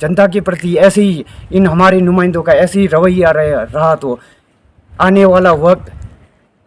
जनता के प्रति ऐसे ही इन हमारे नुमाइंदों का ऐसे ही रवैया रहा तो आने वाला वक्त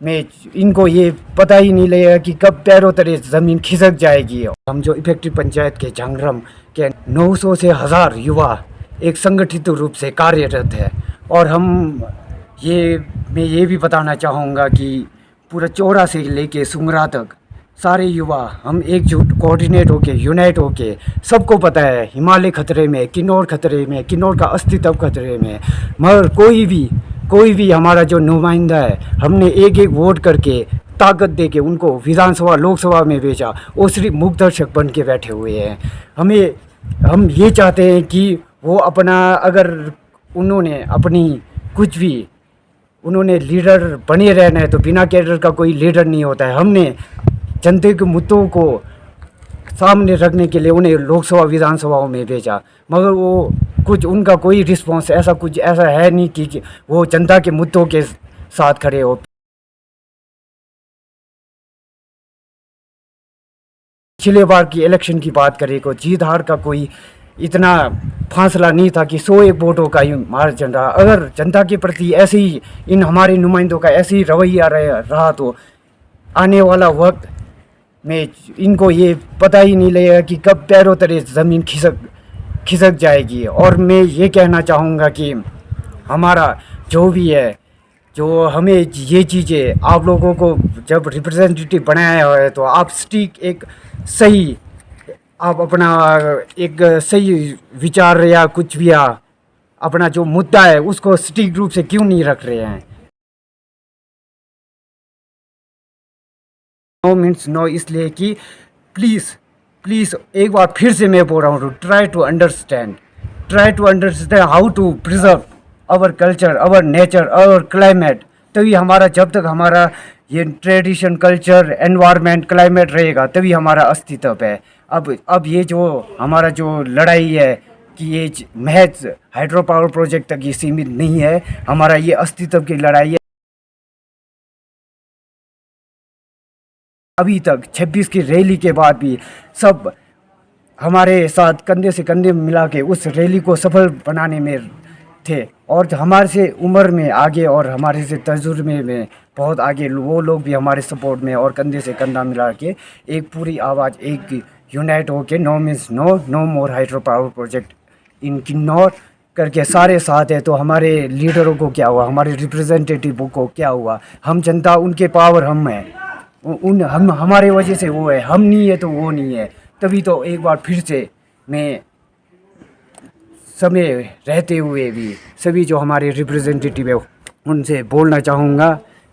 में इनको ये पता ही नहीं लगेगा कि कब पैरों तले ज़मीन खिसक जाएगी। हम जो इफेक्टिव पंचायत के झांगरम के 900 से 1000 युवा एक संगठित रूप से कार्यरत है और मैं ये भी बताना चाहूँगा कि पूरा चौरा से लेके सुंगरा तक सारे युवा हम एकजुट कोऑर्डिनेट होके यूनाइट होके, सबको पता है हिमालय खतरे में, किन्नौर खतरे में, किन्नौर का अस्तित्व खतरे में, मगर कोई भी हमारा जो नुमाइंदा है हमने एक एक वोट करके ताकत दे के उनको विधानसभा लोकसभा में भेजा, वो सिर्फ मुखदर्शक बन के बैठे हुए हैं। हम ये चाहते हैं कि वो अपना अगर उन्होंने अपनी कुछ भी उन्होंने लीडर बने रहना है तो बिना कैडर का कोई लीडर नहीं होता है। हमने जनता के मुद्दों को सामने रखने के लिए उन्हें लोकसभा विधानसभाओं में भेजा, मगर वो कुछ उनका कोई रिस्पॉन्स ऐसा है नहीं कि वो जनता के मुद्दों के साथ खड़े हो। पिछले बार की इलेक्शन की बात करें तो जीत हार का कोई इतना फासला नहीं था कि 101 वोटों का ही मार्जिन रहा। अगर जनता के प्रति ऐसे ही इन हमारे नुमाइंदों का ऐसे ही रवैया रहा तो आने वाला वक्त में इनको ये पता ही नहीं लगेगा कि कब पैरों तले ज़मीन खिसक जाएगी। और मैं ये कहना चाहूँगा कि हमारा जो भी है, जो हमें ये चीज़ें आप लोगों को जब रिप्रेजेंटेटिव बनाया है तो आप अपना एक सही विचार या कुछ भी अपना जो मुद्दा है उसको सटीक रूप से क्यों नहीं रख रहे हैं। नो मीन्स नो इसलिए कि प्लीज़ एक बार फिर से मैं बोल रहा हूँ, try to understand how to preserve our culture, our nature, our climate. तभी हमारा, जब तक हमारा ये ट्रेडिशन, कल्चर, एनवायरनमेंट, क्लाइमेट रहेगा तभी हमारा अस्तित्व है। अब ये जो हमारा जो लड़ाई है कि ये महज हाइड्रो पावर प्रोजेक्ट तक ये सीमित नहीं है, हमारा ये अस्तित्व की लड़ाई है। अभी तक 26 की रैली के बाद भी सब हमारे साथ कंधे से कंधे मिला के उस रैली को सफल बनाने में थे और हमारे से उम्र में आगे और हमारे से तजुर्बे में बहुत आगे वो लोग भी हमारे सपोर्ट में और कंधे से कंधा मिला के एक पूरी आवाज़ एक यूनाइट हो के no means no more hydro power project in Kinnaur करके सारे साथ है। तो हमारे लीडरों को क्या हुआ, हमारे रिप्रेजेंटेटिव को क्या हुआ, हम जनता, उनके पावर हम हैं, हम हमारे वजह से वो है, हम नहीं है तो वो नहीं है। तभी तो एक बार फिर से मैं समय रहते हुए भी सभी जो हमारे रिप्रेजेंटेटिव है उनसे बोलना चाहूँगा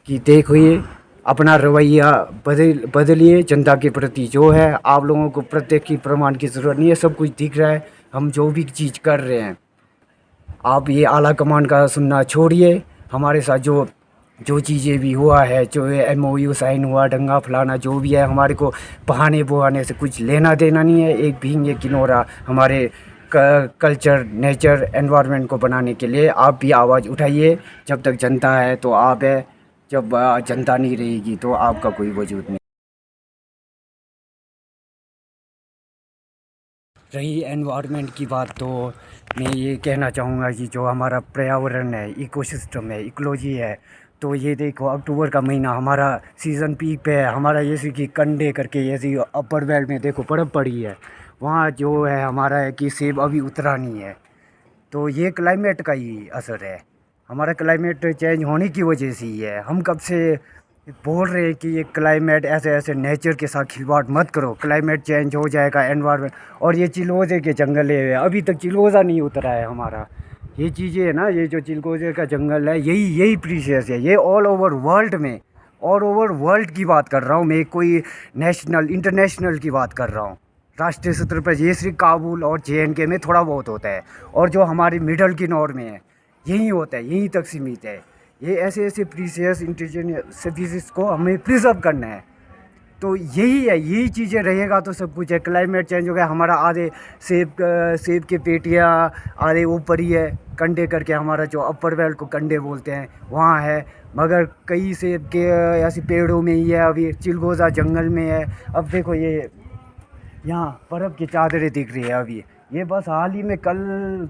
कि देखिए अपना रवैया बदलिए। जनता के प्रति जो है आप लोगों को प्रत्येक की प्रमाण की ज़रूरत नहीं है, सब कुछ दिख रहा है। हम जो भी चीज़ कर रहे हैं आप ये आला कमान का सुनना छोड़िए। हमारे साथ जो चीज़ें भी हुआ है, जो MOU साइन हुआ, दंगा फलाना जो भी है, हमारे को बहाने बुहाने से कुछ लेना देना नहीं है। एक भी ये किन्नौरा हमारे कल्चर, नेचर, एनवायरनमेंट को बनाने के लिए आप भी आवाज़ उठाइए। जब तक जनता है तो आप है, जब जनता नहीं रहेगी तो आपका कोई वजूद नहीं। रही एनवायरनमेंट की बात तो मैं ये कहना चाहूँगा कि जो हमारा पर्यावरण है, इकोसिस्टम है, इकोलॉजी है, तो ये देखो अक्टूबर का महीना हमारा सीज़न पीक पे है। हमारा जैसे कि कंडे करके जैसे अपर बेल्ट में देखो बर्फ़ पड़ी है, वहाँ जो है हमारा है कि सेब अभी उतरा नहीं है। तो ये क्लाइमेट का ही असर है, हमारा क्लाइमेट चेंज होने की वजह से ही है। हम कब से बोल रहे हैं कि ये क्लाइमेट ऐसे नेचर के साथ खिलवाड़ मत करो, क्लाइमेट चेंज हो जाएगा, एनवायरनमेंट। और ये चिलगोज़े के जंगल है, अभी तक चिलगोज़ा नहीं उतरा है हमारा। ये चीज़ें है ना, ये जो चिलगोज़े का जंगल है यही प्रीशियस है। ये ऑल ओवर वर्ल्ड की बात कर रहा हूँ मैं, कोई नेशनल इंटरनेशनल की बात कर रहा हूँ। राष्ट्रीय स्तर पर ये सिर्फ काबुल और JNK में थोड़ा बहुत होता है, और जो हमारी मिडल किन्नौर में है यही होता है, यहीं तक सीमित है। ये ऐसे प्रीशियस इंडिजिनस स्पीसीज़ को हमें प्रिजर्व करना है। तो यही है, यही चीज़ें रहेगा तो सब कुछ है। क्लाइमेट चेंज हो गया, हमारा आधे सेब के पेटियाँ आधे ऊपर ही है, कंडे करके हमारा जो अपर बेल्ट को कंडे बोलते हैं वहाँ है, मगर कई सेब के ऐसे पेड़ों में ही है। अभी चिलगोज़ा जंगल में है। अब देखो ये यहाँ बर्फ़ की चादरें दिख रही है, अभी ये बस हाल ही में कल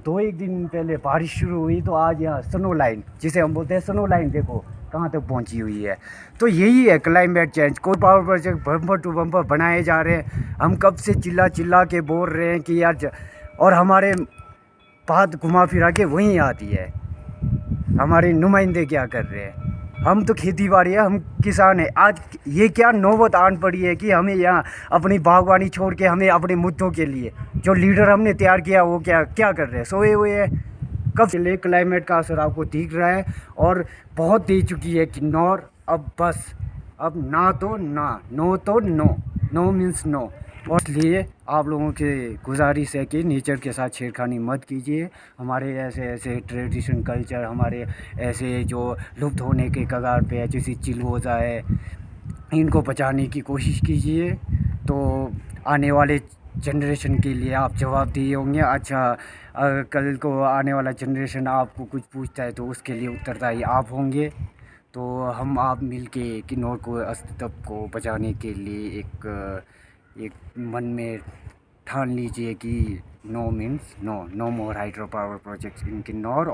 2 एक दिन पहले बारिश शुरू हुई, तो आज यहाँ स्नो लाइन, जिसे हम बोलते हैं स्नो लाइन, देखो कहाँ तक पहुँची हुई है। तो यही है क्लाइमेट चेंज। कोई power project bumper to bumper बनाए जा रहे हैं, हम कब से चिल्ला चिल्ला के बोल रहे हैं कि यार और हमारे बात घुमा फिरा के वहीं आती है। हमारे नुमाइंदे क्या कर रहे हैं? हम तो खेती बाड़ी है, हम किसान हैं। आज ये क्या नौबत आन पड़ी है कि हमें यहाँ अपनी बागवानी छोड़ के हमें अपने मुद्दों के लिए जो लीडर हमने तैयार किया वो क्या क्या कर रहे हैं? सोए हुए हैं। कब चले क्लाइमेट का असर आपको दिख रहा है, और बहुत दे चुकी है कि नॉर अब बस, अब ना तो ना, नो तो नो, नो मीन्स नो। और इसलिए आप लोगों के गुजारिश है कि नेचर के साथ छेड़खानी मत कीजिए। हमारे ऐसे ऐसे ट्रेडिशन कल्चर, हमारे ऐसे जो लुप्त होने के कगार पे है, जैसे चिलगोज़ा है, इनको बचाने की कोशिश कीजिए। तो आने वाले जनरेशन के लिए आप जवाबदेही होंगे। अच्छा, कल को आने वाला जनरेशन आपको कुछ पूछता है तो उसके लिए उत्तरदायी आप होंगे। तो हम आप मिलके किन्नौर को अस्तित्व को बचाने के लिए एक मन में ठान लीजिए कि no means no, no more hydro power projects in Kinnaur.